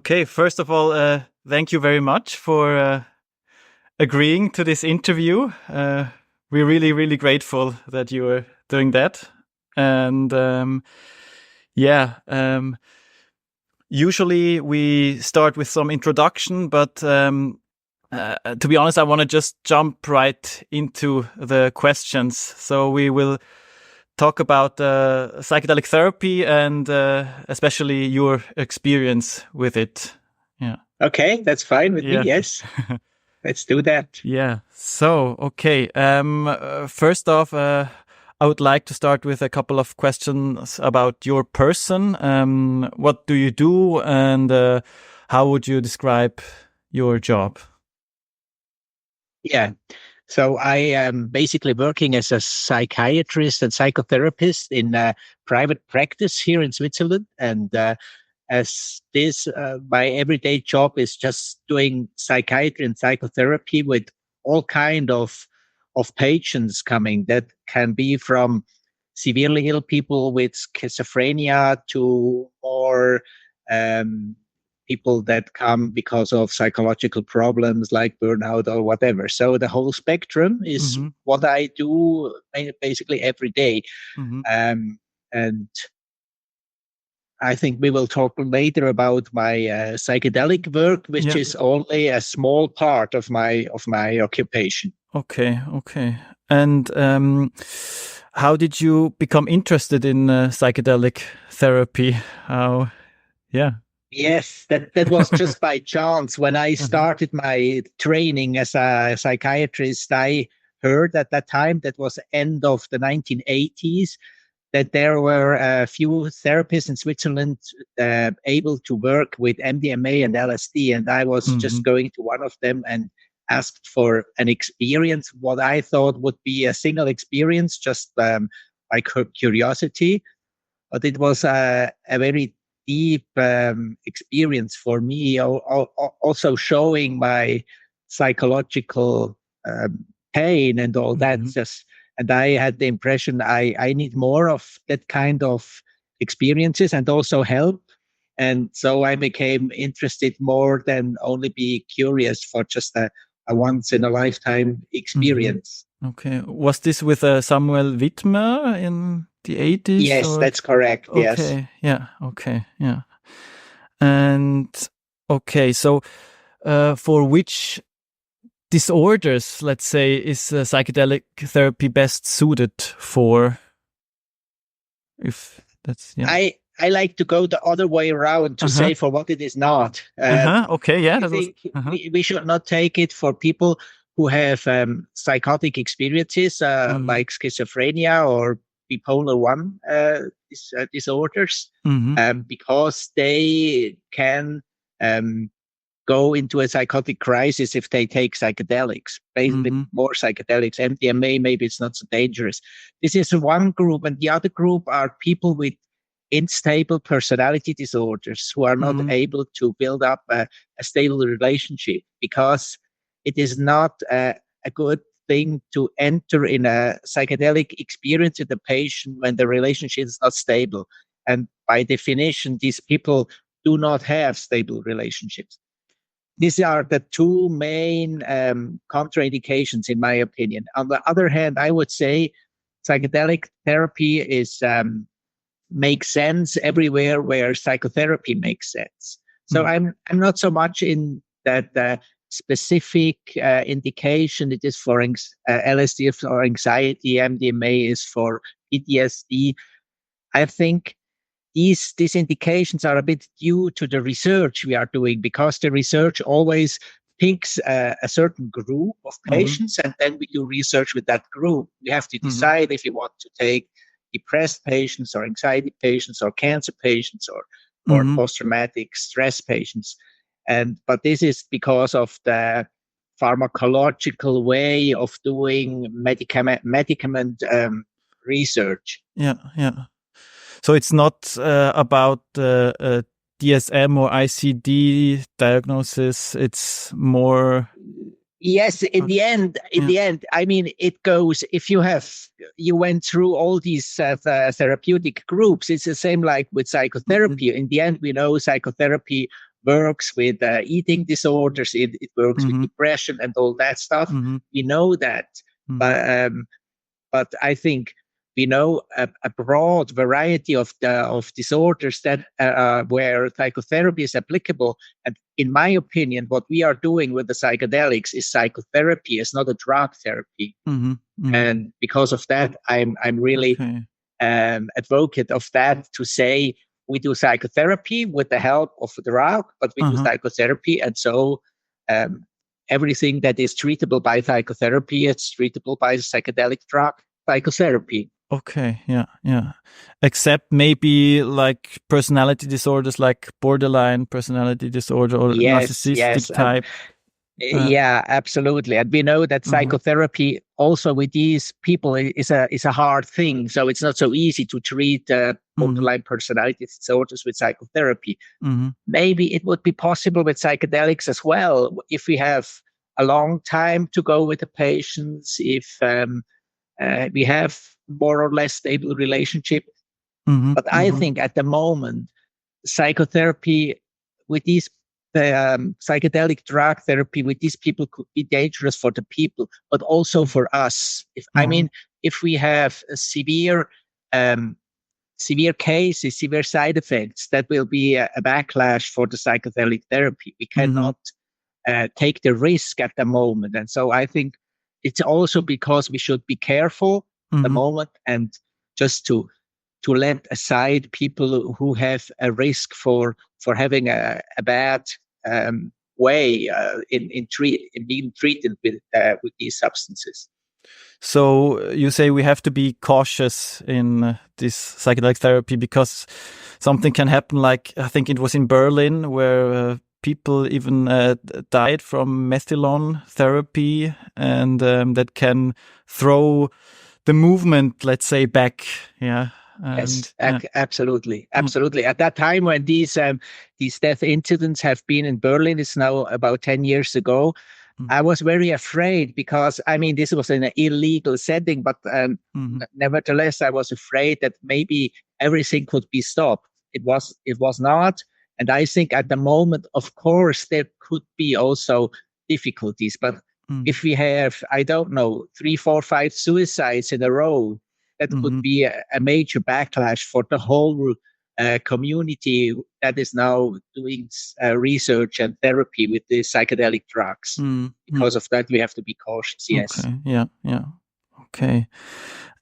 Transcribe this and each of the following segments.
Okay, first of all, thank you very much for agreeing to this interview. We're really, really grateful that you are doing that. And usually we start with some introduction, but to be honest, I want to just jump right into the questions. So we will talk about psychedelic therapy and especially your experience with it. Yeah. Okay, that's fine with me. Yes. Let's do that. Yeah. So, okay. First off, I would like to start with a couple of questions about your person. What do you do, and how would you describe your job? Yeah. So I am basically working as a psychiatrist and psychotherapist in private practice here in Switzerland. And as this, my everyday job is just doing psychiatry and psychotherapy with all kind of patients coming. That can be from severely ill people with schizophrenia to more people that come because of psychological problems like burnout or whatever. So the whole spectrum is what I do basically every day. And I think we will talk later about my psychedelic work, which is only a small part of my occupation. Okay. And how did you become interested in psychedelic therapy? Yes, that was just by chance. When I started my training as a psychiatrist, I heard at that time, that was end of the 1980s, that there were a few therapists in Switzerland able to work with MDMA and LSD. And I was just going to one of them and asked for an experience, what I thought would be a single experience, just by curiosity. But it was a very deep experience for me, also showing my psychological pain and all that. And I had the impression I need more of that kind of experiences and also help. And so I became interested more than only be curious for just a once in a lifetime experience. Okay. Was this with Samuel Wittmer in the 80s? Yes, that's correct. Okay. Yes. Yeah. Okay. Yeah. And okay. So for which disorders, let's say, is psychedelic therapy best suited for? If that's I like to go the other way around to say for what it is not. Okay, yeah. I think we should not take it for people who have psychotic experiences like schizophrenia or bipolar 1 disorders, because they can go into a psychotic crisis if they take psychedelics, basically more psychedelics. MDMA, maybe it's not so dangerous. This is one group, and the other group are people with unstable personality disorders who are not able to build up a stable relationship, because it is not a good thing to enter in a psychedelic experience with the patient when the relationship is not stable. And by definition, these people do not have stable relationships. These are the two main contraindications, in my opinion. On the other hand, I would say psychedelic therapy is makes sense everywhere where psychotherapy makes sense. So I'm not so much in that specific indication. It is for LSD for anxiety, MDMA is for PTSD. I think these indications are a bit due to the research we are doing, because the research always picks a certain group of patients, and then we do research with that group. We have to decide if we want to take depressed patients or anxiety patients or cancer patients or post-traumatic stress patients. But this is because of the pharmacological way of doing medicament research. Yeah. So it's not about DSM or ICD diagnosis. It's more. Yes, in the end, I mean, it goes, if you went through all these therapeutic groups, it's the same like with psychotherapy. In the end, we know psychotherapy works with eating disorders. It works with depression and all that stuff. We know that, but I think we know a broad variety of disorders that where psychotherapy is applicable. And in my opinion, what we are doing with the psychedelics is psychotherapy. It's not a drug therapy. And because of that, I'm really advocate of that, to say we do psychotherapy with the help of the drug, but we do psychotherapy, and so everything that is treatable by psychotherapy, it's treatable by psychedelic drug psychotherapy. Okay, yeah. Except maybe like personality disorders, like borderline personality disorder or narcissistic type. Yeah, absolutely. And we know that psychotherapy also with these people is a hard thing. So it's not so easy to treat borderline personality disorders with psychotherapy. Maybe it would be possible with psychedelics as well, if we have a long time to go with the patients, if we have more or less stable relationship. But I think at the moment, psychotherapy with these psychedelic drug therapy with these people could be dangerous for the people, but also for us. I mean, if we have a severe cases, severe side effects, that will be a backlash for the psychedelic therapy. We cannot take the risk at the moment. And so I think it's also because we should be careful at the moment, and just to let aside people who have a risk for having a bad way in being treated with these substances. So you say we have to be cautious in this psychedelic therapy because something can happen. Like I think it was in Berlin where people even died from methylone therapy, and that can throw the movement, let's say, back. Yeah. Yes, absolutely. At that time when these death incidents have been in Berlin, it's now about 10 years ago. I was very afraid because, I mean, this was in an illegal setting, but nevertheless, I was afraid that maybe everything could be stopped. It was not. And I think at the moment, of course, there could be also difficulties. But if we have, I don't know, 3, 4, 5 suicides in a row, that could be a major backlash for the whole community that is now doing research and therapy with the psychedelic drugs. Because of that, we have to be cautious. Yes. Okay. Yeah. Okay.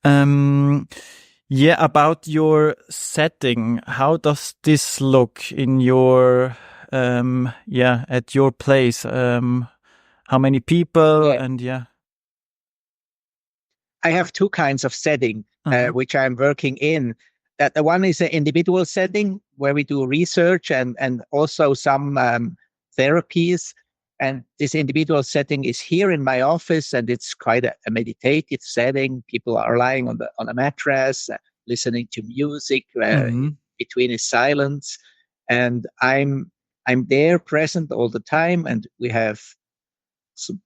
About your setting, how does this look in your at your place? How many people I have two kinds of setting which I'm working in. That the one is an individual setting where we do research and also some therapies. And this individual setting is here in my office, and it's quite a meditative setting. People are lying on a mattress, listening to music. Between is silence, and I'm there present all the time, and we have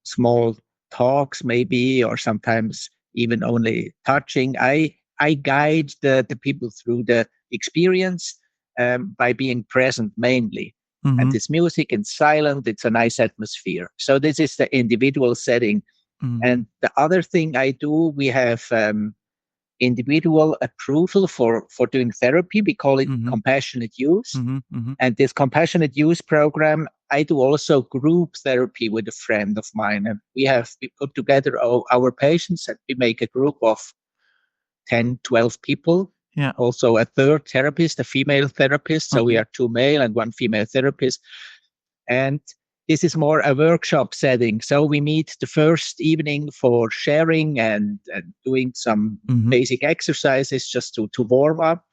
small talks maybe, or sometimes even only touching. I guide the people through the experience by being present mainly. And this music and silent, it's a nice atmosphere. So this is the individual setting. And the other thing I do, we have individual approval for doing therapy. We call it compassionate use. And this compassionate use program, I do also group therapy with a friend of mine. And we put together our patients, and we make a group of 10, 12 people. Yeah. Also a third therapist, a female therapist. So we are 2 male and 1 female therapist. And this is more a workshop setting. So we meet the first evening for sharing and doing some basic exercises just to warm up.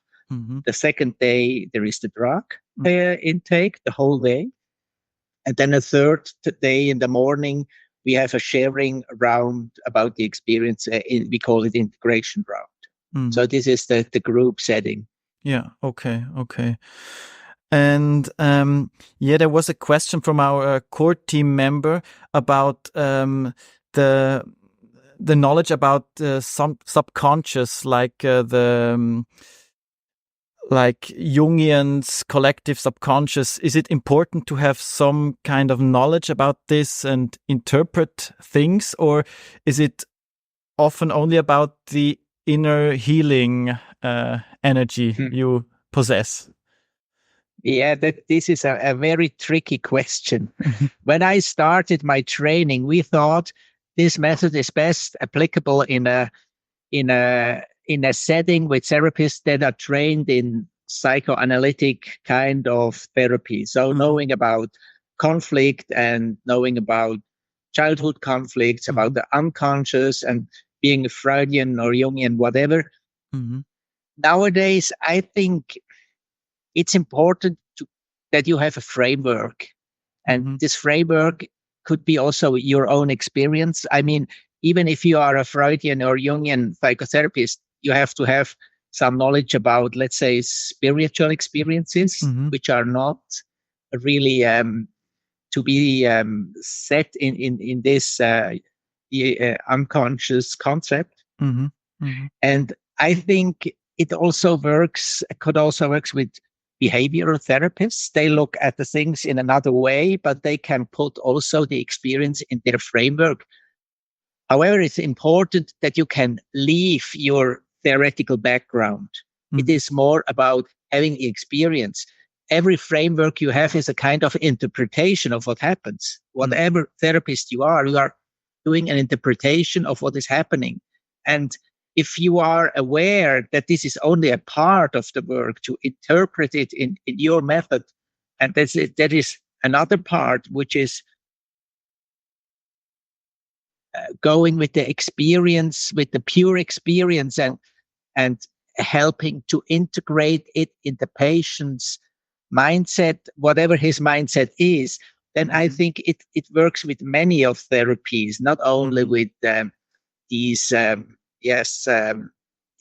The second day, there is the drug intake the whole day. And then a third day in the morning, we have a sharing round about the experience. We call it integration round. So this is the group setting. Yeah. Okay. And there was a question from our core team member about the knowledge about some subconscious, like like Jungian's collective subconscious, is it important to have some kind of knowledge about this and interpret things, or is it often only about the inner healing energy you possess? Yeah, this is a very tricky question. When I started my training, we thought this method is best applicable in a setting with therapists that are trained in psychoanalytic kind of therapy. So knowing about conflict and knowing about childhood conflicts, about the unconscious and being Freudian or Jungian, whatever. Nowadays, I think it's important that you have a framework. And this framework could be also your own experience. I mean, even if you are a Freudian or Jungian psychotherapist, you have to have some knowledge about, let's say, spiritual experiences, which are not really to be set in this unconscious concept. And I think it also could also work with behavioral therapists. They look at the things in another way, but they can put also the experience in their framework. However, it's important that you can leave your theoretical background. It is more about having the experience. Every framework you have is a kind of interpretation of what happens. Whatever therapist you are doing an interpretation of what is happening. And if you are aware that this is only a part of the work, to interpret it in your method, and that is another part, which is going with the experience, with the pure experience, and helping to integrate it in the patient's mindset, whatever his mindset is, then I think it works with many of therapies, not only with these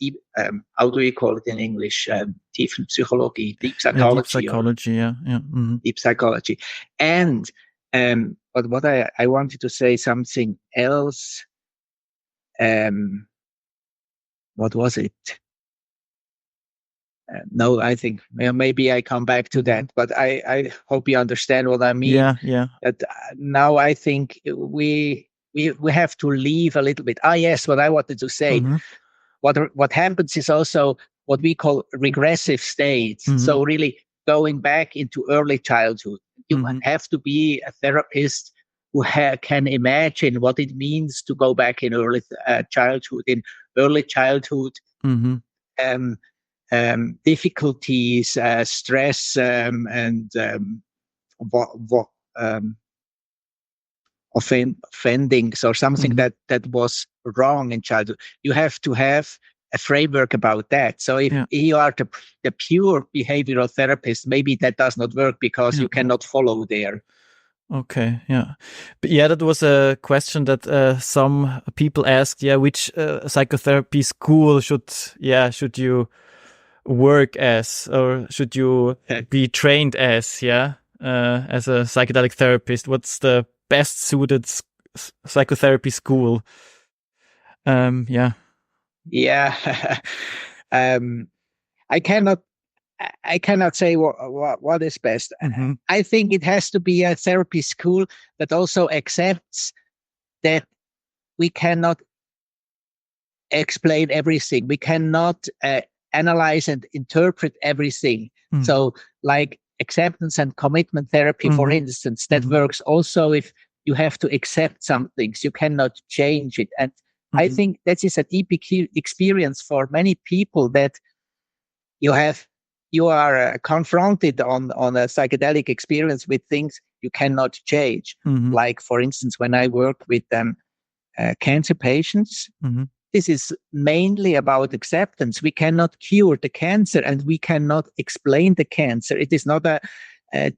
deep, how do you call it in English? Deep psychology, deep psychology. Deep psychology, yeah. Deep psychology. And but what I wanted to say something else. What was it? No, I think maybe I come back to that, but I hope you understand what I mean. Yeah. That now I think we have to leave a little bit. Yes, what I wanted to say. What happens is also what we call regressive states. So really going back into early childhood. You have to be a therapist who can imagine what it means to go back in early childhood. In early childhood, difficulties, stress, and offendings or something that was wrong in childhood. You have to have a framework about that. So if you are the pure behavioral therapist, maybe that does not work because you cannot follow there. Okay, yeah. But yeah, that was a question that some people asked, which psychotherapy school should you work as, or should you be trained as, as a psychedelic therapist? What's the best suited psychotherapy school? Yeah. I cannot say what is best. I think it has to be a therapy school that also accepts that we cannot explain everything. We cannot analyze and interpret everything. So like acceptance and commitment therapy, for instance, that works also if you have to accept some things. You cannot change it. And I think that is a deep experience for many people, that you are confronted on a psychedelic experience with things you cannot change. Like, for instance, when I work with cancer patients, this is mainly about acceptance. We cannot cure the cancer and we cannot explain the cancer. It is not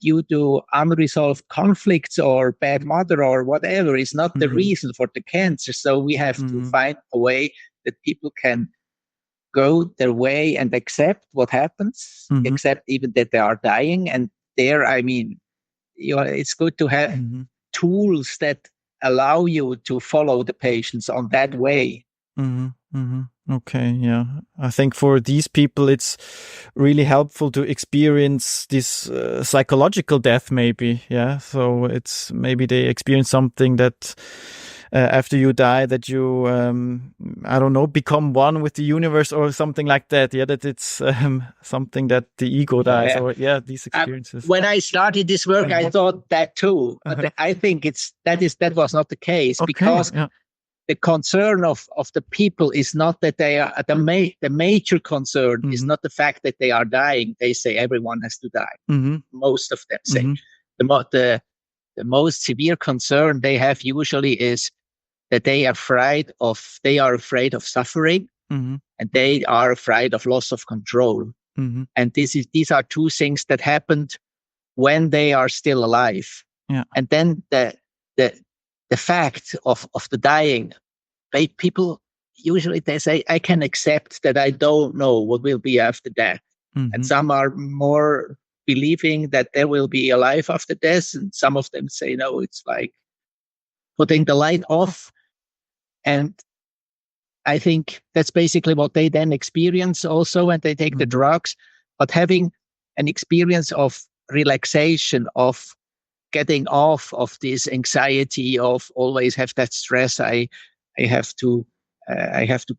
due to unresolved conflicts or bad mother or whatever. It's not the reason for the cancer. So we have to find a way that people can go their way and accept what happens, accept even that they are dying. And there, I mean, it's good to have tools that allow you to follow the patients on that way. Okay, yeah. I think for these people, it's really helpful to experience this psychological death, maybe. Yeah. So it's maybe they experience something that after you die, that you, I don't know, become one with the universe or something like that. Yeah. That it's something that the ego dies, or these experiences. When I started this work, I thought that too, but I think that was not the case, because the concern of the people is not that they are the major concern is not the fact that they are dying. They say everyone has to die. Most of them say the most severe concern they have usually is that they are afraid of suffering, and they are afraid of loss of control. And these are two things that happened when they are still alive. And then the fact of the dying, people usually they say, I can accept that I don't know what will be after death. And some are more believing that there will be a life after death, and some of them say, no, it's like putting the light off. And I think that's basically what they then experience also when they take the drugs. But having an experience of relaxation, of getting off of this anxiety, of always have that stress, I have to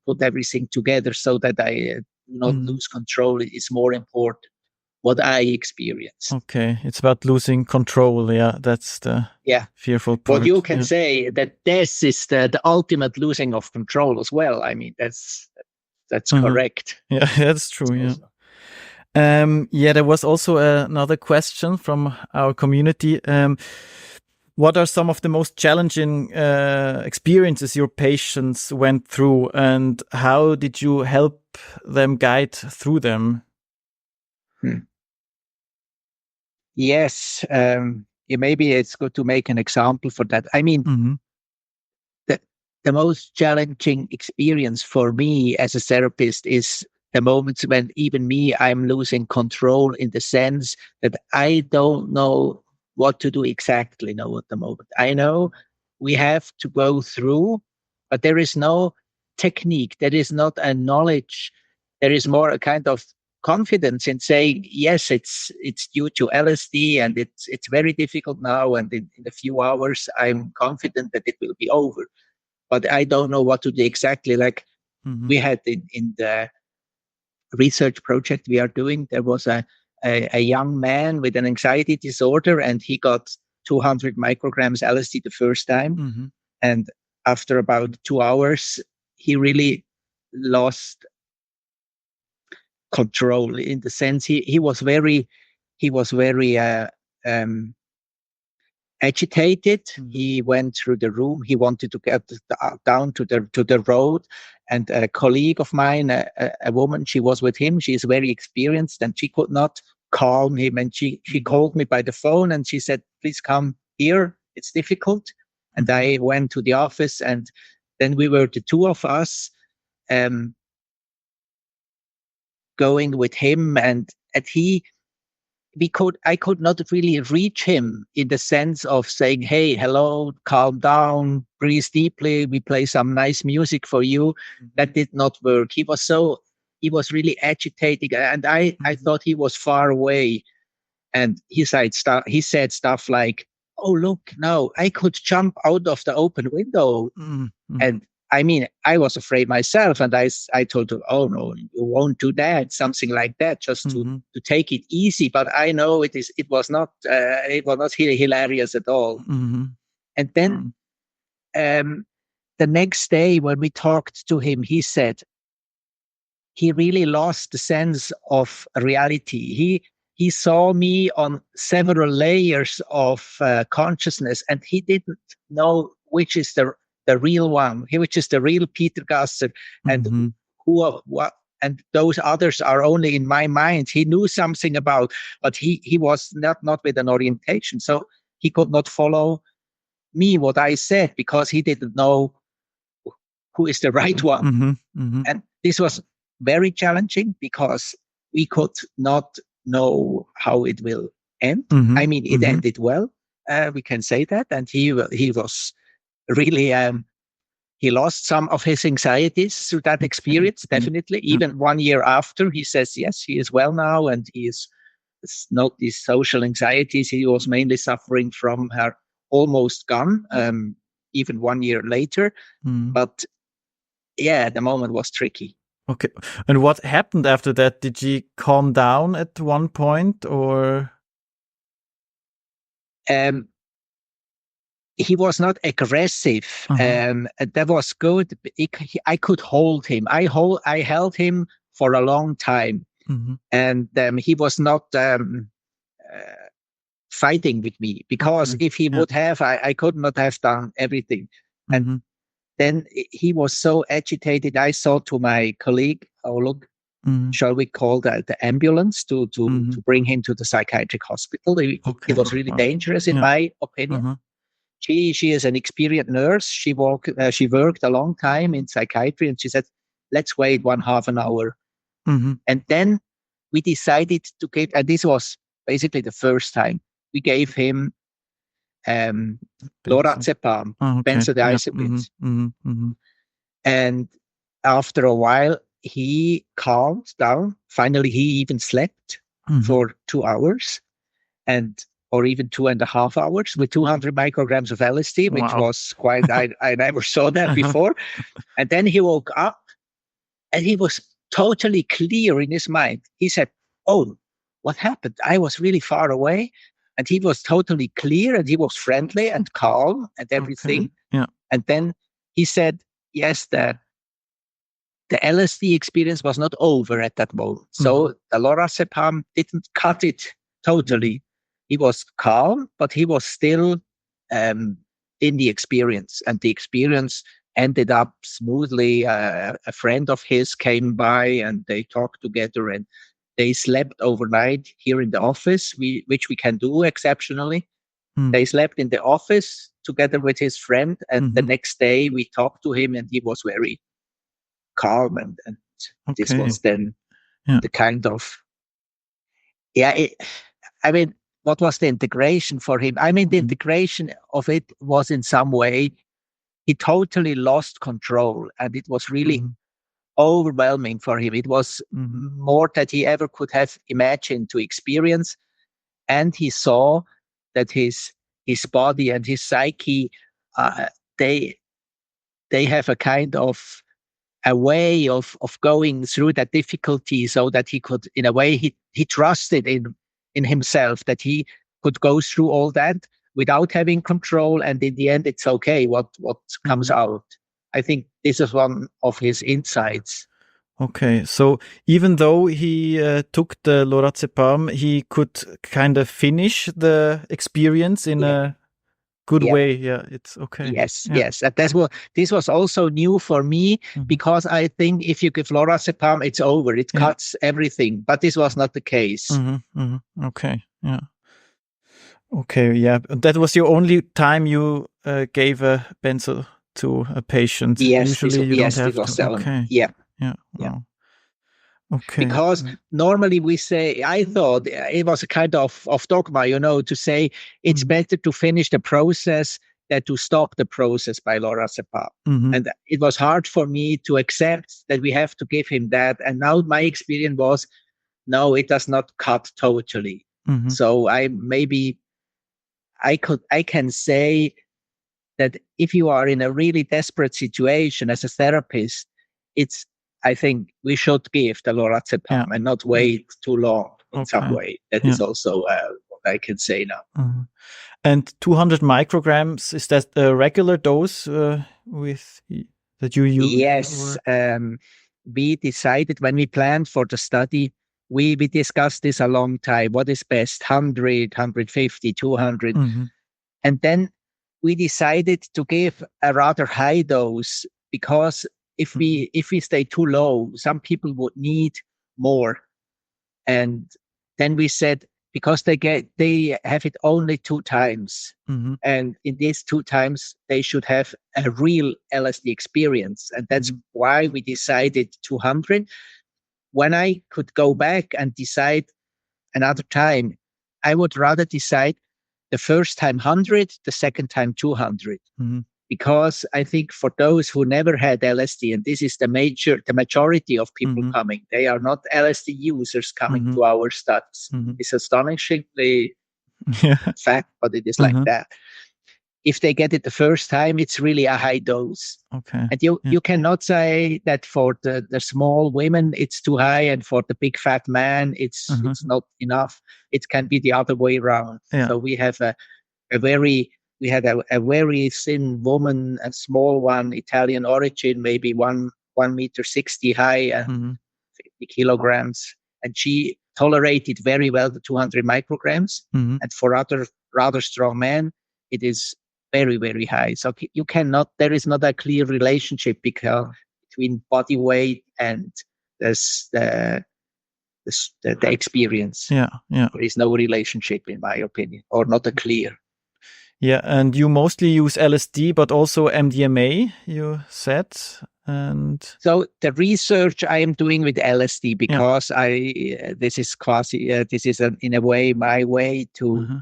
put everything together so that I do not lose control. It is more important what I experience. Okay, it's about losing control. Yeah, that's the fearful part. What you can say that this is the ultimate losing of control as well. I mean, that's correct. Yeah, that's true. Yeah. There was also another question from our community. What are some of the most challenging experiences your patients went through, and how did you help them guide through them? Yes, maybe it's good to make an example for that. I mean, the most challenging experience for me as a therapist is the moments when even me, I'm losing control, in the sense that I don't know what to do exactly now at the moment. I know we have to go through, but there is no technique. There is not a knowledge. There is more a kind of confidence in saying, yes, it's due to LSD, and it's very difficult now, and in a few hours I'm confident that it will be over. But I don't know what to do exactly. Like we had in the research project we are doing, there was a young man with an anxiety disorder, and he got 200 micrograms LSD the first time. And after about 2 hours, he really lost control, in the sense he was very agitated. He went through the room. He wanted to get down to the road. And a colleague of mine, a woman, she was with him. She is very experienced, and she could not calm him. And she called me by the phone, and she said, please come here. It's difficult. And I went to the office, and then we were the two of us going with him, and I could not really reach him in the sense of saying, hey, hello, calm down, breathe deeply, we play some nice music for you. That did not work. He was really agitating, and I thought he was far away. And he said stuff like, oh, look, now I could jump out of the open window. And I mean, I was afraid myself, and I told him, oh no, you won't do that, something like that, just to take it easy. But I know it was not hilarious at all. And then the next day when we talked to him, he said he really lost the sense of reality. He saw me on several layers of consciousness, and he didn't know which is the real one, which is the real Peter Gasser, and what, and those others are only in my mind. He knew something about, but he was not with an orientation, so he could not follow me what I said, because he didn't know who is the right one. And this was very challenging, because we could not know how it will end. I mean, it ended well. We can say that. And he was really, he lost some of his anxieties through that experience, definitely. Even 1 year after, he says, yes, he is well now, and it's not these social anxieties. He was mainly suffering from her almost gone, even 1 year later. But yeah, the moment was tricky. Okay. And what happened after that? Did he calm down at one point, or? He was not aggressive. That was good. I could hold him. I held him for a long time, and he was not fighting with me, because if he would have, I could not have done everything. And then he was so agitated. I thought to my colleague, "Oh, look, shall we call the ambulance to bring him to the psychiatric hospital?" It was really dangerous, in my opinion. She is an experienced nurse. She worked a long time in psychiatry, and she said, "Let's wait half an hour." And then we decided to give, and this was basically the first time, we gave him lorazepam, benzodiazepines. And after a while, he calmed down. Finally, he even slept for 2 hours, or even 2.5 hours, with 200 micrograms of LSD, which was quite, I never saw that before. And then he woke up, and he was totally clear in his mind. He said, "Oh, what happened? I was really far away." And he was totally clear, and he was friendly and calm and everything. And then he said, yes, the LSD experience was not over at that moment. So the lorazepam didn't cut it totally. He was calm, but he was still in the experience, and the experience ended up smoothly. A friend of his came by, and they talked together, and they slept overnight here in the office, which we can do exceptionally. They slept in the office together with his friend, and the next day we talked to him, and he was very calm, and this was then the kind of, what was the integration for him? I mean, the integration of it was, in some way, he totally lost control, and it was really overwhelming for him. It was more than he ever could have imagined to experience. And he saw that his body and his psyche, they have a kind of a way of going through that difficulty, so that he could, in a way, he trusted in himself, that he could go through all that without having control, and in the end, it's okay what comes out. I think this is one of his insights. Okay, so even though he took the lorazepam, he could kind of finish the experience in a good way. Yeah, it's okay. Yes. And this was also new for me, because I think if you give lorazepam, it's over. It cuts everything. But this was not the case. Okay. Yeah. Okay. Yeah. That was your only time you gave a benzo to a patient. Yes. Usually you don't have to. Okay. Yeah. Wow. Okay. Because normally we say, I thought it was a kind of dogma, to say it's better to finish the process than to stop the process by lorazepam. And it was hard for me to accept that we have to give him that. And now my experience was, no, it does not cut totally. So I can say that if you are in a really desperate situation as a therapist, I think we should give the lorazepam and not wait too long in some way. That is also what I can say now. And 200 micrograms, is that the regular dose that you use? Yes. We decided, when we planned for the study, we discussed this a long time. What is best, 100, 150, 200? And then we decided to give a rather high dose, because if we stay too low, some people would need more. And then we said, because they have it only 2 times, and in these 2 times they should have a real LSD experience, and that's why we decided 200. When I could go back and decide another time, I would rather decide the first time 100, the second time 200. because I think for those who never had LSD, and this is the majority of people coming, they are not LSD users coming to our studies. It's astonishingly fact, but it is like that. If they get it the first time, it's really a high dose. Okay. And you cannot say that for the small women it's too high, and for the big fat man it's not enough. It can be the other way around. Yeah. So we have a very thin woman, a small one, Italian origin, maybe 1.60 m high and 50 kilograms, and she tolerated very well the 200 micrograms. And for other rather strong men, it is very, very high. So you cannot, there is not a clear relationship between body weight and the experience. Yeah. There is no relationship, in my opinion, or not a clear. Yeah, and you mostly use LSD, but also MDMA, you said. And so the research I am doing with LSD, because this is in a way my way to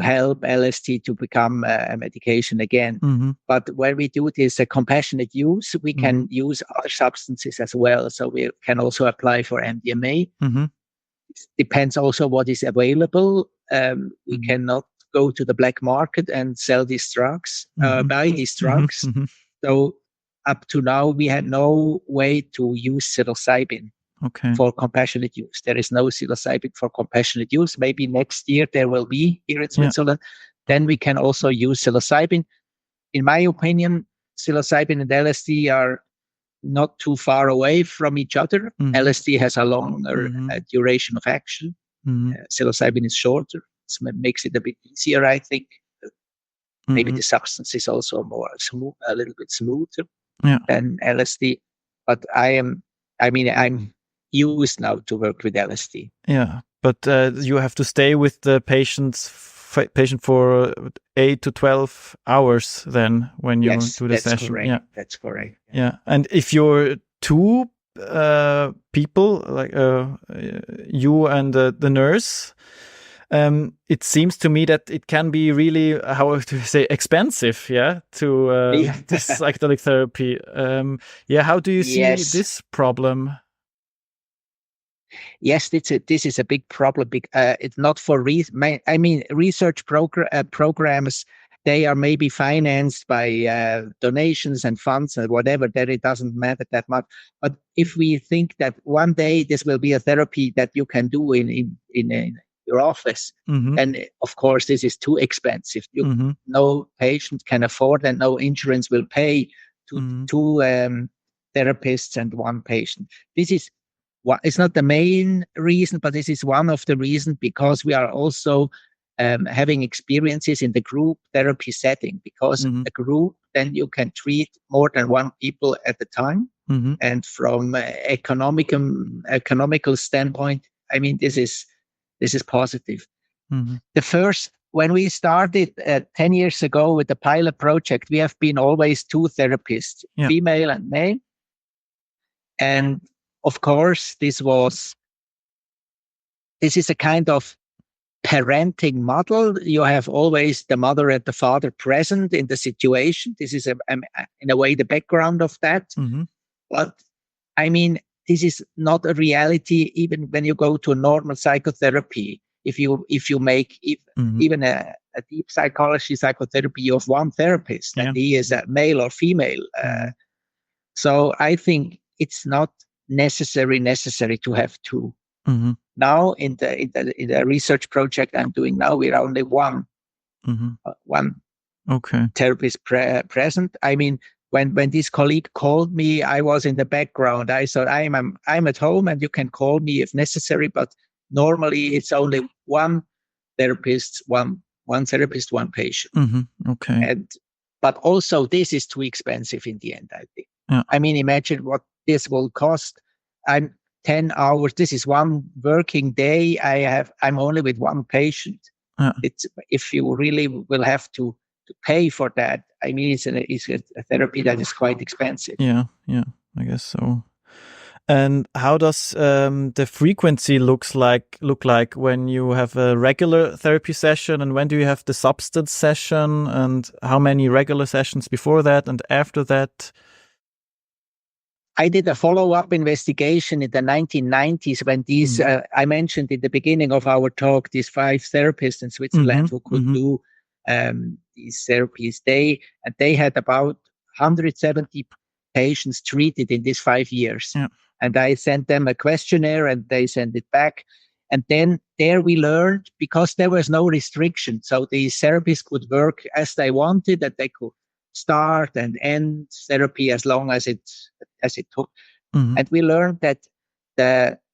help LSD to become a medication again. But when we do this compassionate use, we can use other substances as well. So we can also apply for MDMA. It depends also what is available. We cannot go to the black market and sell these drugs, buy these drugs. So up to now, we had no way to use psilocybin for compassionate use. There is no psilocybin for compassionate use. Maybe next year there will be here in Switzerland. Then we can also use psilocybin. In my opinion, psilocybin and LSD are not too far away from each other. LSD has a longer duration of action. Psilocybin is shorter. It makes it a bit easier, I think. Maybe the substance is also more smooth, a little bit smoother than LSD. But I'm used now to work with LSD. Yeah, but you have to stay with the patient for 8 to 12 hours then when you do the session. Correct. Yeah, that's correct. Yeah, and if you're two people, like you and the nurse, it seems to me that it can be really, how to say, expensive, to this psychedelic therapy. How do you see this problem? Yes, this is a big problem. It's not for research programs. They are maybe financed by donations and funds and whatever. That it doesn't matter that much. But if we think that one day this will be a therapy that you can do in your office, then of course this is too expensive. No patient can afford, and no insurance will pay to two therapists and one patient. This is it's not the main reason, but this is one of the reasons, because we are also having experiences in the group therapy setting, because a group, then you can treat more than one people at a time. And from economical standpoint, I mean, this is positive. When we started 10 years ago with the pilot project, we have been always two therapists, female and male. And of course, this is a kind of parenting model. You have always the mother and the father present in the situation. This is in a way the background of that. But I mean, this is not a reality even when you go to a normal psychotherapy. If you make even a deep psychotherapy of one therapist, and he is a male or female. So I think it's not necessary to have two. Now in the research project I'm doing now, we're only one therapist present. I mean, when this colleague called me, I was in the background. I thought I'm at home and you can call me if necessary, but normally it's only one therapist, one patient. But also this is too expensive in the end, I think. I mean, imagine what this will cost. I'm 10 hours. This is one working day. I'm only with one patient. If you really will have to pay for that, I mean, it's a therapy that is quite expensive. Yeah, I guess so. And how does the frequency look like when you have a regular therapy session, and when do you have the substance session, and how many regular sessions before that and after that? I did a follow-up investigation in the 1990s when these, I mentioned in the beginning of our talk, these 5 therapists in Switzerland who could do these therapies. They had about 170 patients treated in these 5 years. Yeah. And I sent them a questionnaire and they sent it back. And then there we learned, because there was no restriction. So these therapists could work as they wanted, that they could start and end therapy as long as it took. And we learned that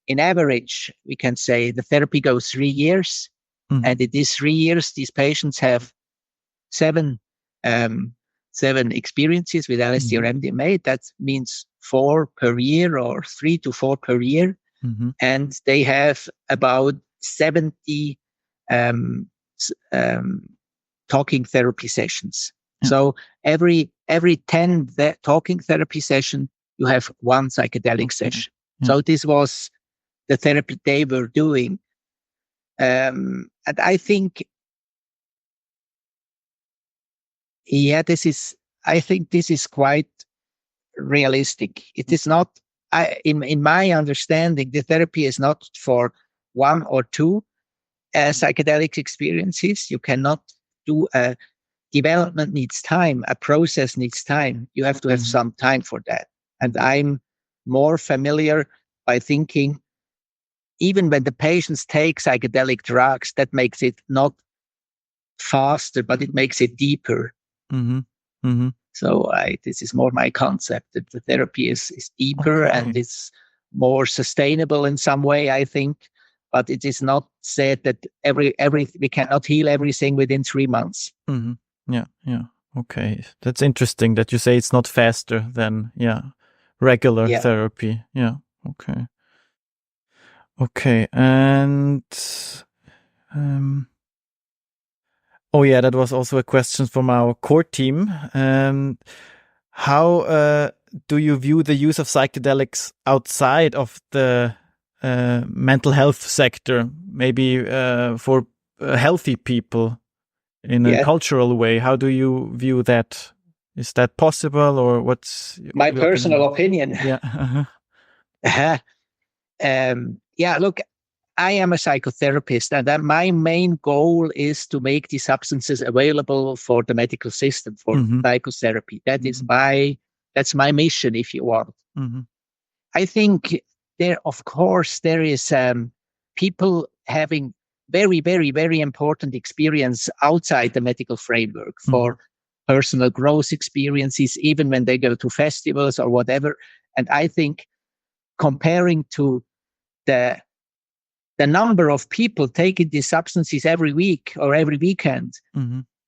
in average, we can say the therapy goes 3 years. And in these 3 years, these patients have seven experiences with LSD or MDMA. That means 4 per year or 3 to 4 per year. And they have about 70 talking therapy sessions. Yeah. So every 10 talking therapy session, you have 1 psychedelic session. Yeah. So this was the therapy they were doing. And I think, I think this is quite realistic. It is not, in my understanding, the therapy is not for 1 or 2 psychedelic experiences. You cannot do a development needs time. A process needs time. You have to have some time for that. And I'm more familiar by thinking, even when the patients take psychedelic drugs, that makes it not faster, but it makes it deeper. So this is more my concept, that the therapy is deeper and it's more sustainable in some way, I think. But it is not said that we cannot heal everything within 3 months. Yeah. Okay. That's interesting that you say it's not faster than, regular therapy. Yeah. Okay. And, that was also a question from our core team. How do you view the use of psychedelics outside of the mental health sector, maybe for healthy people in a cultural way? How do you view that? Is that possible, or what's my personal opinion? Yeah. Look, I am a psychotherapist, and my main goal is to make these substances available for the medical system, for psychotherapy. That is that's my mission, if you want. I think there is people having very, very, very important experience outside the medical framework for personal growth experiences, even when they go to festivals or whatever. And I think comparing to the number of people taking these substances every week or every weekend,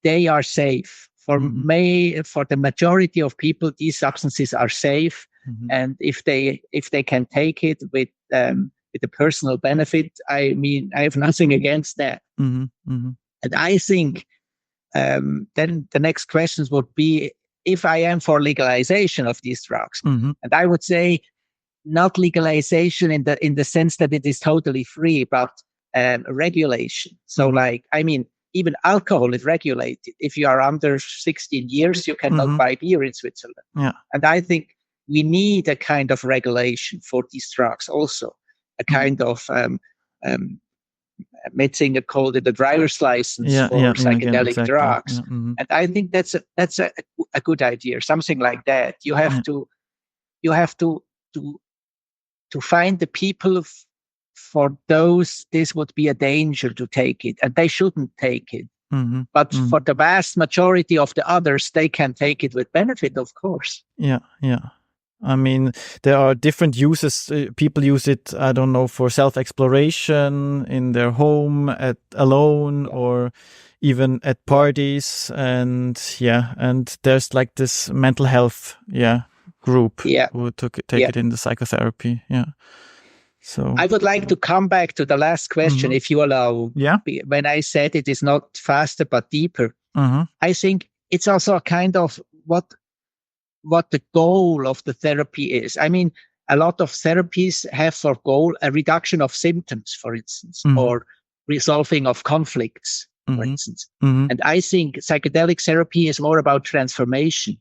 they are safe. For the majority of people, these substances are safe. And if they can take it with a personal benefit, I mean, I have nothing against that. And I think then the next questions would be, if I am for legalization of these drugs, and I would say not legalization in the sense that it is totally free, but regulation. So even alcohol is regulated. If you are under 16 years, you cannot buy beer in Switzerland. Yeah. And I think we need a kind of regulation for these drugs also, a kind of Metzinger called it a driver's license for psychedelic drugs. Yeah. And I think that's a good idea, something like that. You have to find the people for those this would be a danger to take it, and they shouldn't take it. But for the vast majority of the others, they can take it with benefit, of course. Yeah. I mean, there are different uses. People use it, I don't know, for self-exploration in their home, alone, or even at parties. And there's like this mental health, group who take it in the psychotherapy. Yeah. So I would like to come back to the last question, if you allow. Yeah. When I said it is not faster but deeper, I think it's also a kind of what the goal of the therapy is. I mean, a lot of therapies have for goal a reduction of symptoms, for instance, or resolving of conflicts, for instance. And I think psychedelic therapy is more about transformation.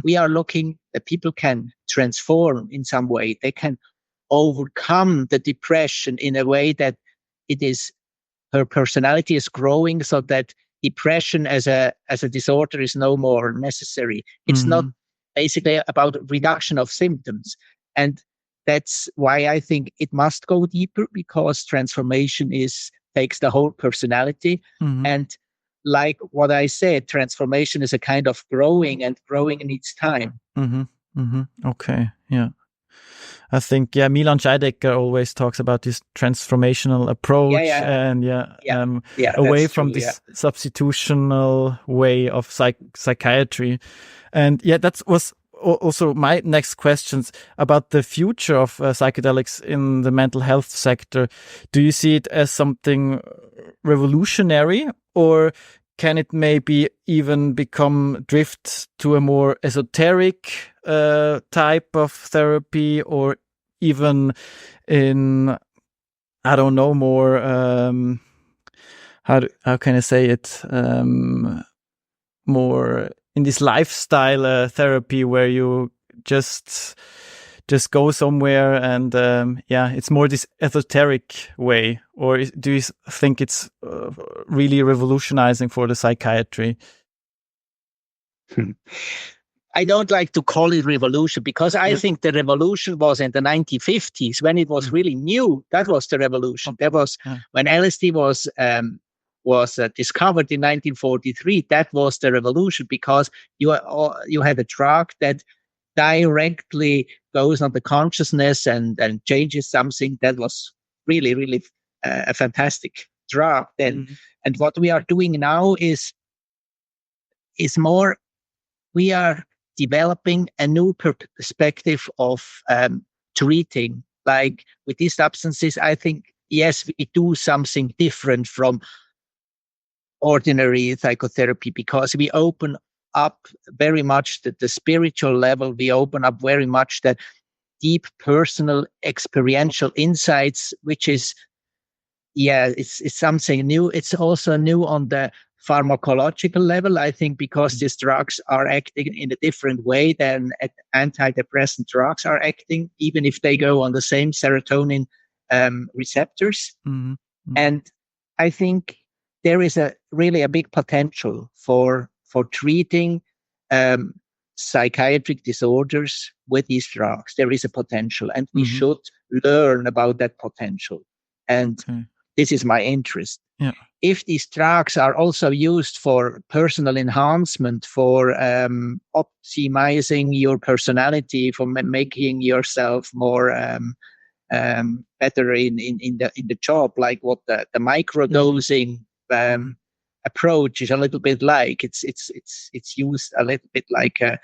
We are looking that people can transform in some way. They can overcome the depression in a way that her personality is growing, so that depression as a disorder is no more necessary. It's not basically about reduction of symptoms. And that's why I think it must go deeper, because transformation takes the whole personality. And like what I said, transformation is a kind of growing, and growing needs time. Okay, yeah. I think, Milan Scheidegger always talks about this transformational approach away from this substitutional way of psychiatry. And that was also my next questions about the future of psychedelics in the mental health sector. Do you see it as something revolutionary, or can it maybe even drift to a more esoteric type of therapy, or even in, I don't know, more, how can I say it, more in this lifestyle therapy where you just go somewhere and it's more this esoteric way? Or do you think it's really revolutionizing for the psychiatry? I don't like to call it revolution, because I think the revolution was in the 1950s when it was really new. That was the revolution. That was when LSD was discovered in 1943. That was the revolution, because you had a drug that directly goes on the consciousness and changes something. That was really, really a fantastic drug then. And what we are doing now is more, we are developing a new perspective of treating. Like with these substances, I think, yes, we do something different from ordinary psychotherapy, because we open up very much the spiritual level. We open up very much the deep personal experiential insights, which is, it's something new. It's also new on the pharmacological level, I think, because these drugs are acting in a different way than antidepressant drugs are acting, even if they go on the same serotonin receptors. And I think there is really a big potential for treating psychiatric disorders with these drugs. There is a potential, and we should learn about that potential. And this is my interest. If these drugs are also used for personal enhancement, for optimizing your personality, for making yourself more better in the job, like what the microdosing approach is a little bit like. It's used a little bit like a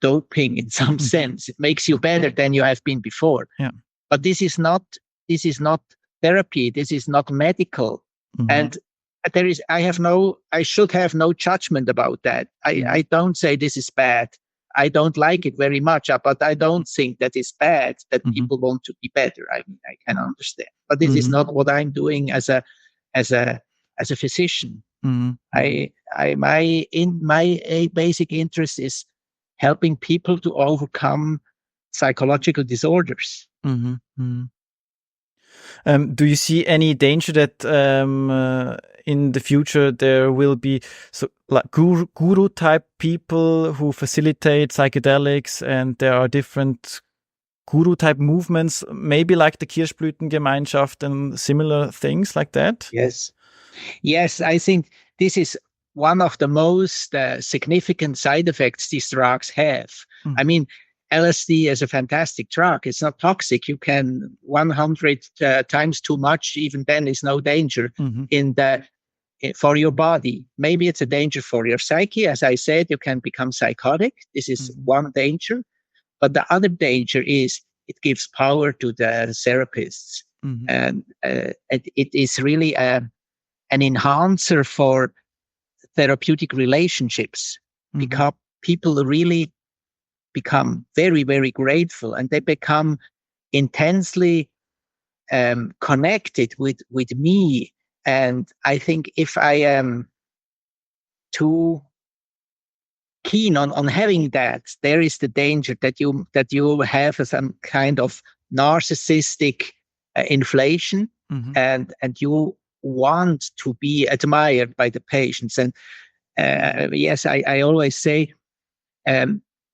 doping in some sense. It makes you better than you have been before. But this is not therapy. This is not medical. And I should have no judgment about that. I don't say this is bad. I don't like it very much, but I don't think that it's bad that people want to be better. I mean, I can understand, but this is not what I'm doing as a physician. My basic interest is helping people to overcome psychological disorders. Do you see any danger that in the future there will be like guru type people who facilitate psychedelics, and there are different guru type movements, maybe like the Kirschblütengemeinschaft and similar things like that? Yes, I think this is one of the most significant side effects these drugs have. I mean, LSD is a fantastic drug. It's not toxic. You can 100 times too much, even then is no danger for your body. Maybe it's a danger for your psyche. As I said, you can become psychotic. This is one danger. But the other danger is it gives power to the therapists. And it is really an enhancer for therapeutic relationships, because people really become very, very grateful, and they become intensely connected with me. And I think if I am too keen on having that, there is the danger that you have some kind of narcissistic inflation, and you want to be admired by the patients. And yes, I always say,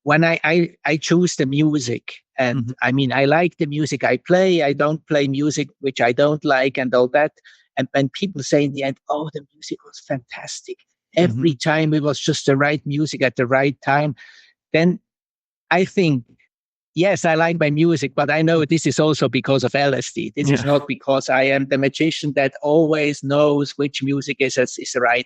when I choose the music, and I mean, I like the music I play. I don't play music which I don't like and all that. And when people say in the end, oh, the music was fantastic, every time it was just the right music at the right time, then I think, yes, I like my music, but I know this is also because of LSD. This is not because I am the magician that always knows which music is right.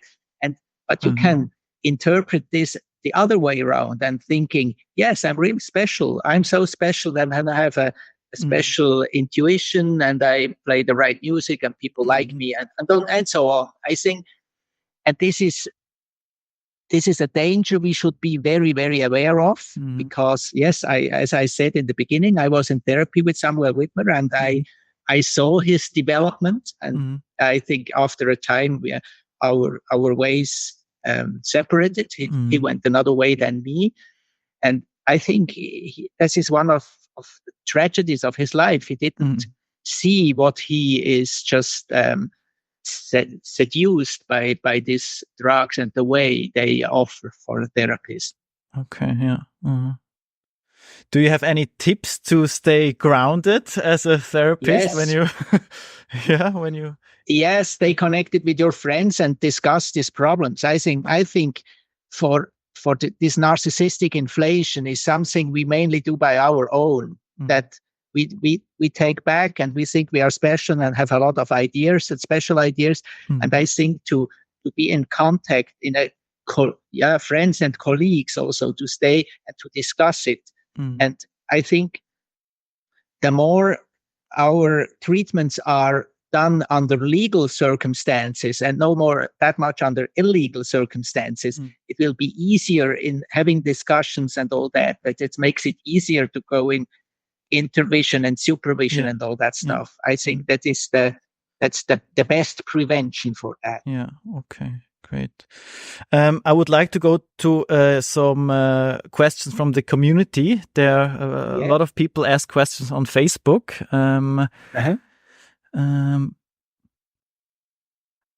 But you can interpret this the other way around and thinking, yes, I'm really special. I'm so special that I have a special intuition, and I play the right music, and people like me, and so on. I think, and this is a danger we should be very, very aware of, because yes, as I said in the beginning, I was in therapy with Samuel Whitmer, and I saw his development, and I think after a time our ways separated. He went another way than me, and I think this is one of the tragedies of his life. He didn't see what he is just seduced by these drugs and the way they offer for a therapist. Okay, yeah. Do you have any tips to stay grounded as a therapist when you Yes, stay connected with your friends and discuss these problems. I think for this narcissistic inflation is something we mainly do by our own, that we take back, and we think we are special and have a lot of ideas and special ideas. And I think to be in contact friends and colleagues also, to stay and to discuss it. And I think the more our treatments are done under legal circumstances and no more that much under illegal circumstances, it will be easier in having discussions and all that. But it makes it easier to go in intervention and supervision and all that stuff. I think that's the best prevention for that. Yeah. Okay. Great. I would like to go to some questions from the community. There are a lot of people ask questions on Facebook.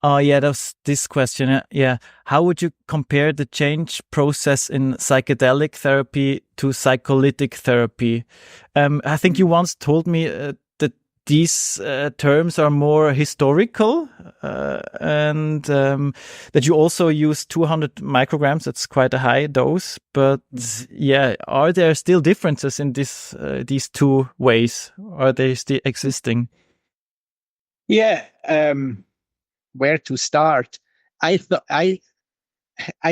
That's this question. Yeah. How would you compare the change process in psychedelic therapy to psycholytic therapy? I think you once told me that these terms are more historical, and that you also use 200 micrograms. That's quite a high dose. But are there still differences in these two ways? Are they still existing? Yeah. Where to start? I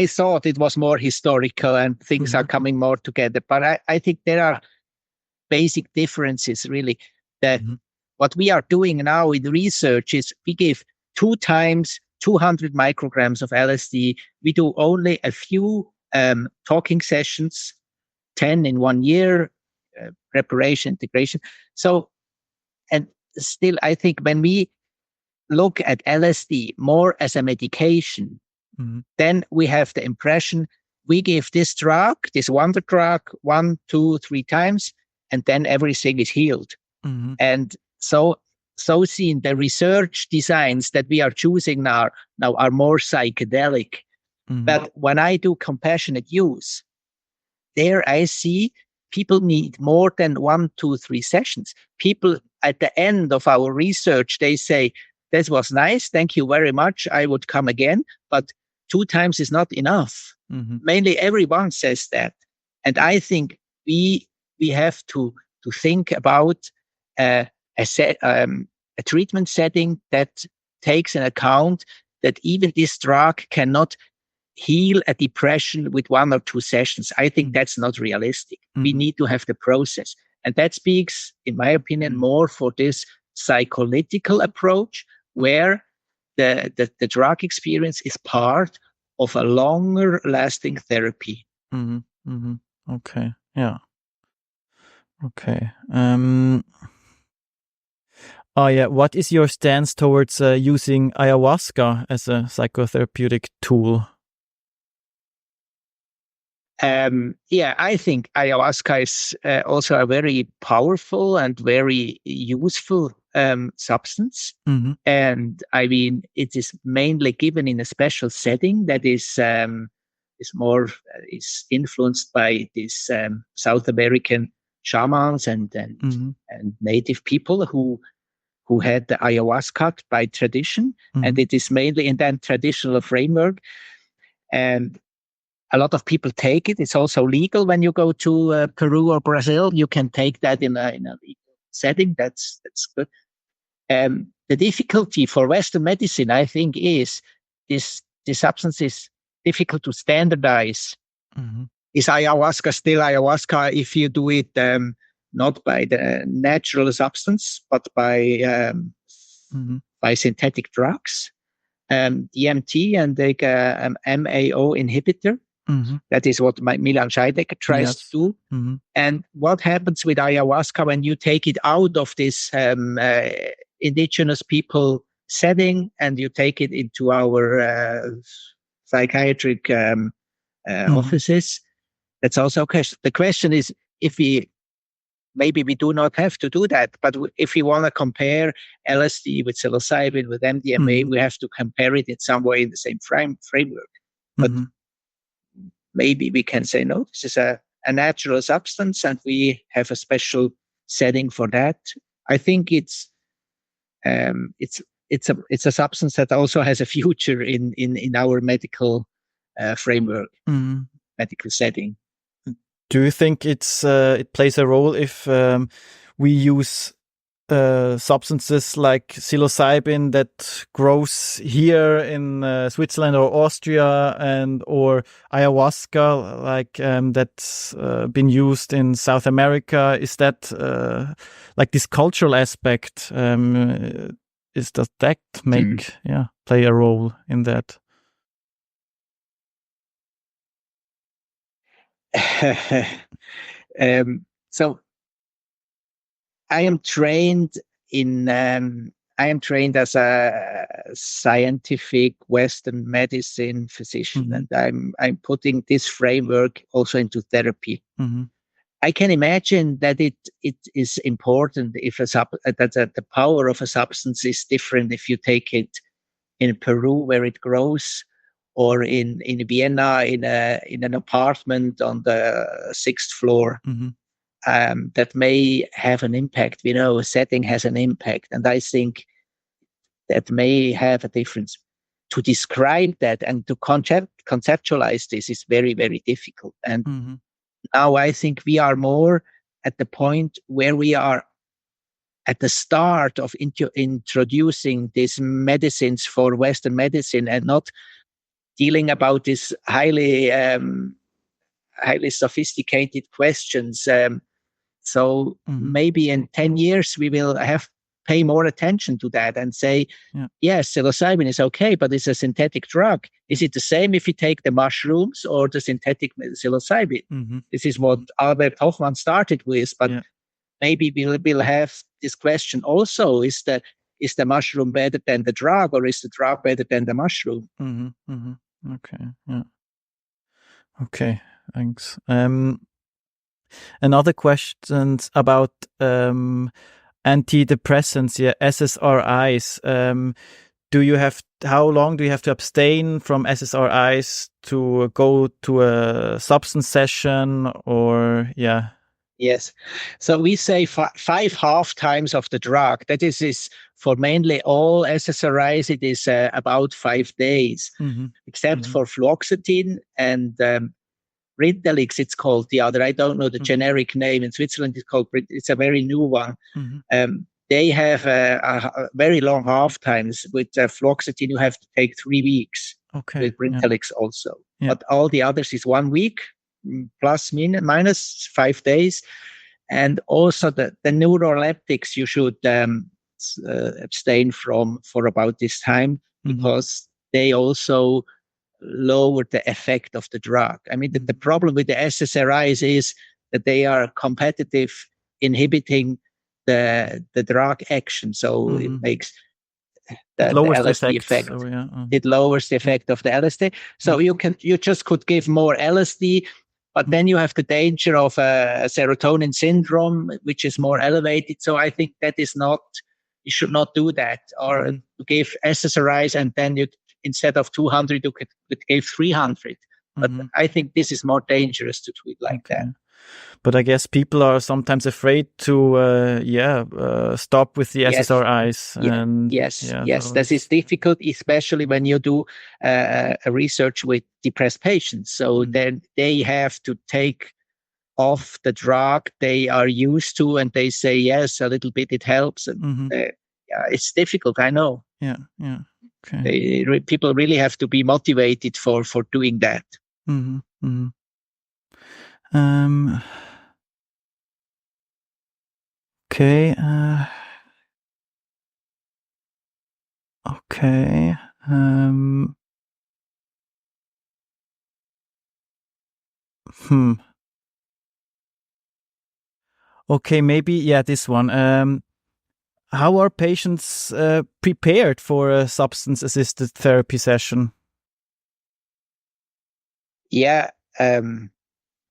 thought it was more historical and things are coming more together, but I think there are basic differences, really. That what we are doing now in research is we give 2 times 200 micrograms of LSD. We do only a few talking sessions, 10 in 1 year, preparation, integration. So, and still, I think when we look at LSD more as a medication, then we have the impression we give this drug, this wonder drug, 1, 2, 3 times, and then everything is healed. And so seeing the research designs that we are choosing now are more psychedelic. But when I do compassionate use, there I see people need more than 1, 2, 3 sessions. People at the end of our research, they say, this was nice, thank you very much, I would come again, but 2 times is not enough. Mainly everyone says that. And I think we have to think about a treatment setting that takes into account that even this drug cannot heal a depression with 1 or 2 sessions. I think that's not realistic. We need to have the process. And that speaks, in my opinion, more for this psycholytical approach, where the drug experience is part of a longer lasting therapy. Okay. Yeah. Okay. Oh yeah. What is your stance towards using ayahuasca as a psychotherapeutic tool? I think ayahuasca is also a very powerful and very useful substance. Mm-hmm. And I mean, it is mainly given in a special setting that is influenced by these South American shamans and native people who had the ayahuasca by tradition, and it is mainly in that traditional framework. And a lot of people take it. It's also legal when you go to Peru or Brazil. You can take that in a legal setting. That's good. The difficulty for Western medicine, I think, is this substance is difficult to standardize. Mm-hmm. Is ayahuasca still ayahuasca if you do it not by the natural substance, but by synthetic drugs, DMT and like MAO inhibitor? Mm-hmm. That is what Milan Scheidegger tries to do. Mm-hmm. And what happens with ayahuasca when you take it out of this indigenous people setting and you take it into our psychiatric offices? That's also a question. The question is if maybe we do not have to do that, but if we want to compare LSD with psilocybin, with MDMA, we have to compare it in some way in the same framework. But maybe we can say, no, this is a natural substance and we have a special setting for that. I think it's a substance that also has a future in our medical framework, medical setting. Do you think it plays a role if we use substances like psilocybin that grows here in Switzerland or Austria, or ayahuasca like that's been used in South America? Is that like this cultural aspect? Does that play a role in that? So I am trained as a scientific Western medicine physician, and I'm putting this framework also into therapy. I can imagine that it is important if that the power of a substance is different if you take it in Peru where it grows, or in Vienna in an apartment on the 6th floor. That may have an impact. A setting has an impact, and I think that may have a difference. To describe that and to conceptualize this is very, very difficult. And now I think we are more at the point where we are at the start of introducing these medicines for Western medicine and not dealing about these highly sophisticated questions. So maybe in 10 years, we will pay more attention to that and say, yes, psilocybin is okay, but it's a synthetic drug. Is it the same if you take the mushrooms or the synthetic psilocybin? This is what Albert Hoffmann started with, but maybe we'll have this question also. Is the mushroom better than the drug, or is the drug better than the mushroom? Okay. Yeah. Okay. Thanks. Another question about antidepressants, SSRIs. How long do you have to abstain from SSRIs to go to a substance session, or Yes. So we say 5 half times of the drug. That is for mainly all SSRIs, it is about 5 days, except for fluoxetine and Brintellix, it's called the other. I don't know the generic name. In Switzerland, it's a very new one. They have a very long half times. With fluoxetine, you have to take 3 weeks. With Brintellix also. But all the others is 1 week, plus minus 5 days. And also the neuroleptics you should abstain from for about this time, because they also lower the effect of the drug. I mean, the problem with the SSRIs is that they are competitive, inhibiting the drug action. So it makes the LSD effect. So, yeah. It lowers the effect of the LSD. So you just could give more LSD, but then you have the danger of a serotonin syndrome, which is more elevated. So I think that is not, you should not do that, or give SSRIs and then you, instead of 200, you could give 300. But I think this is more dangerous to treat like that. But I guess people are sometimes afraid to, stop with the SSRIs. Yes, that is difficult, especially when you do a research with depressed patients. So then they have to take off the drug they are used to, and they say, yes, a little bit, it helps. And it's difficult, I know. Yeah. Okay. People really have to be motivated for doing that. Okay. Okay. Okay, maybe, this one. How are patients prepared for a substance-assisted therapy session? Yeah.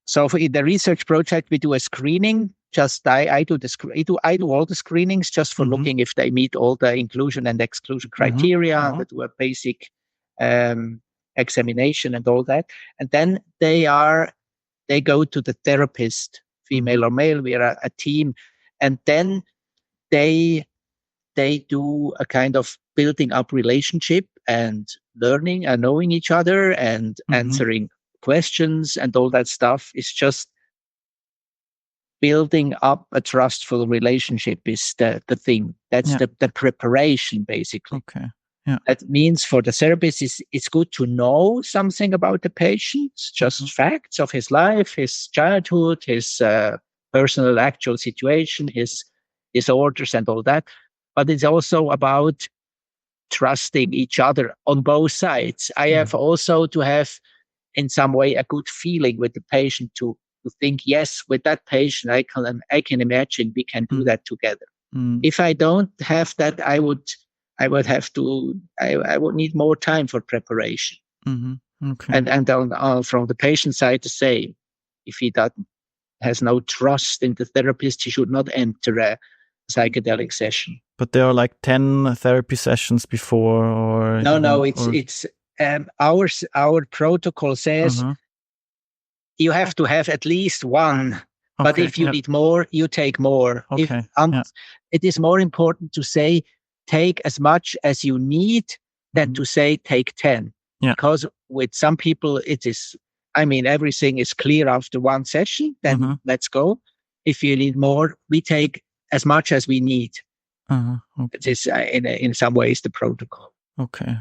So for the research project, we do a screening. I do all the screenings just for looking if they meet all the inclusion and exclusion criteria. We do a basic examination and all that, and then they go to the therapist, female or male. We are a team, and then they do a kind of building up relationship and learning and knowing each other and answering questions and all that stuff. Is just building up a trustful relationship is the thing. That's the preparation, basically. Okay. Yeah. That means for the therapist, it's good to know something about the patient, just facts of his life, his childhood, his personal actual situation, his disorders and all that. But it's also about trusting each other on both sides. I have also to have, in some way, a good feeling with the patient to think, yes, with that patient, I can imagine we can do that together. If I don't have that, I would need more time for preparation. Okay. And from the patient side, the same. If he has no trust in the therapist, he should not enter a psychedelic session. But there are like 10 therapy sessions before, or no, it's our protocol says you have to have at least one. But if you need more, you take more. Okay. It is more important to say take as much as you need than to say take 10. Yeah. Because with some people, everything is clear after one session, then let's go. If you need more, we take as much as we need. Okay. It is in some ways the protocol. Okay.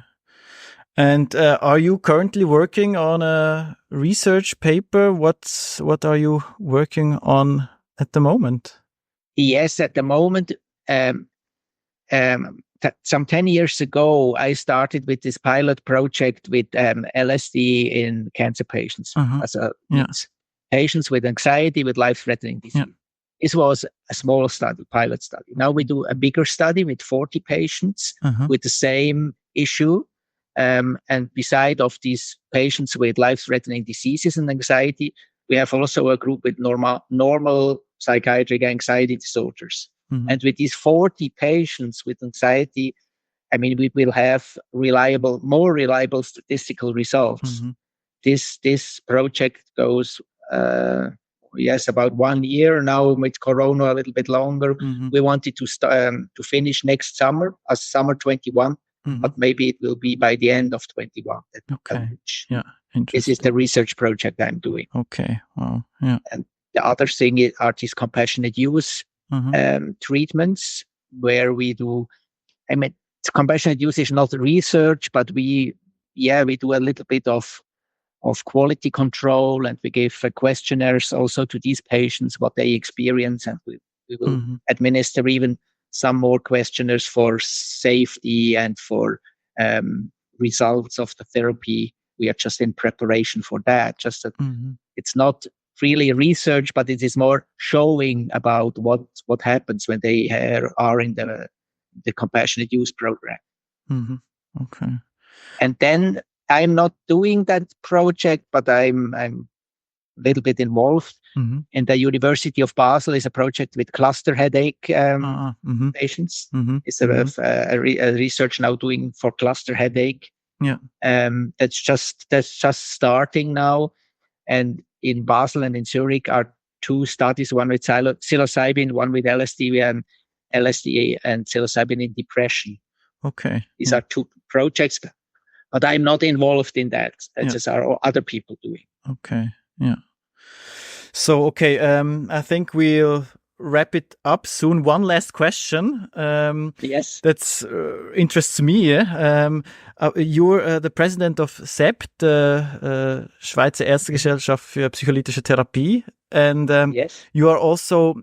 And are you currently working on a research paper? What are you working on at the moment? Yes, at the moment, some 10 years ago, I started with this pilot project with LSD in cancer patients, patients with anxiety, with life-threatening disease. Yeah. This was a small study, pilot study. Now we do a bigger study with 40 patients with the same issue. And beside of these patients with life-threatening diseases and anxiety, we have also a group with normal psychiatric anxiety disorders. And with these 40 patients with anxiety, we will have more reliable statistical results. This project goes, about 1 year now. With Corona, a little bit longer. We wanted to finish next summer, summer 21. But maybe it will be by the end of 21. Okay. Yeah. This is the research project I'm doing. Okay. Wow. Yeah. And the other thing are these compassionate use treatments, where we do. Compassionate use is not research, but we do a little bit of quality control, and we give questionnaires also to these patients what they experience, and we will administer even some more questionnaires for safety and for results of the therapy. We are just in preparation for that. Just that it's not really research, but it is more showing about what happens when they are in the compassionate use program. Mm-hmm. Okay. And then I'm not doing that project, but I'm a little bit involved. Mm-hmm. And the University of Basel is a project with cluster headache patients. Mm-hmm. It's a research now doing for cluster headache. Yeah. That's just starting now. And in Basel and in Zurich are 2 studies, one with psilocybin, one with LSD and psilocybin in depression. Okay. These are 2 projects, but I'm not involved in that. It's just are other people doing. Okay. Yeah. So, okay, I think we'll wrap it up soon. One last question. Yes. That's interests me. You're the president of SEP, the Schweizer Ärztegesellschaft für psycholytische Therapie. And yes. You are also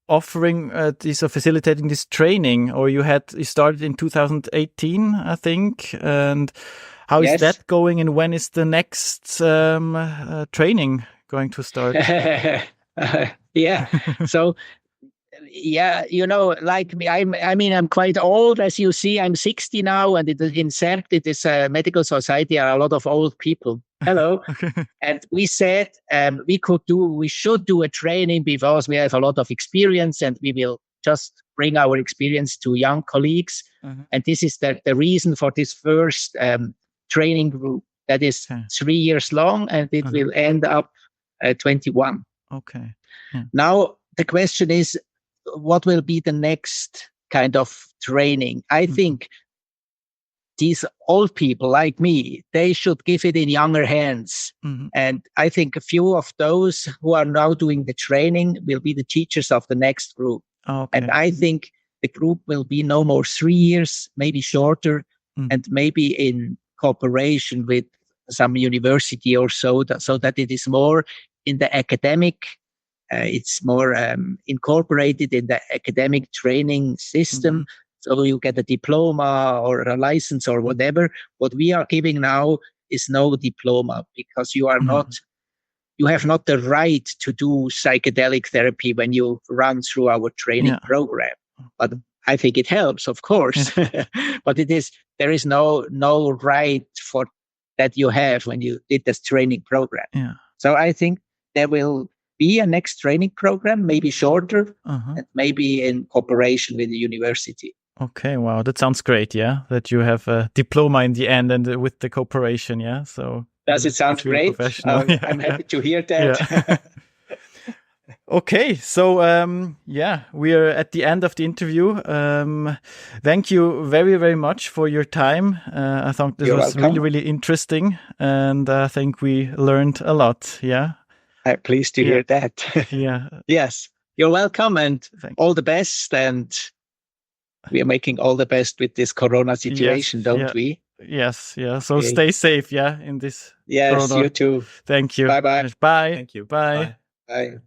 offering this or facilitating this training, or you started in 2018, I think. And how is that going? And when is the next training going to start? Yeah. So, yeah, like me, I'm quite old, as you see. I'm 60 now, and in CERT, it is a medical society, are a lot of old people. Hello. Okay. And we said we should do a training because we have a lot of experience, and we will just bring our experience to young colleagues. Mm-hmm. And this is the reason for this first training group that is 3 years long, and it will end up 21. Okay. Yeah. Now, the question is, what will be the next kind of training? I think these old people like me, they should give it in younger hands. Mm-hmm. And I think a few of those who are now doing the training will be the teachers of the next group. Okay. And I think the group will be no more 3 years, maybe shorter, and maybe in cooperation with some university or so that it is more in the academic, it's more incorporated in the academic training system. Mm-hmm. So you get a diploma or a license or whatever. What we are giving now is no diploma, because you are you have not the right to do psychedelic therapy when you run through our training program. But I think it helps, of course. But there is no right for that you have when you did this training program. Yeah. So I think there will be a next training program, maybe shorter, and maybe in cooperation with the university. Okay, wow, that sounds great. Yeah, that you have a diploma in the end and with the cooperation. Yeah, so does it sound great? I'm happy to hear that. Yeah. Okay, so we are at the end of the interview. Thank you very, very much for your time. I thought this was really, really interesting, and I think we learned a lot. Yeah. I'm pleased to hear that. Yeah. Yes, you're welcome, and all the best. And we are making all the best with this Corona situation, don't we? Yes. Yeah. So stay safe. Yeah. In this. Yes. Corona. You too. Thank you. Bye. Bye. Thank you. Bye. Bye.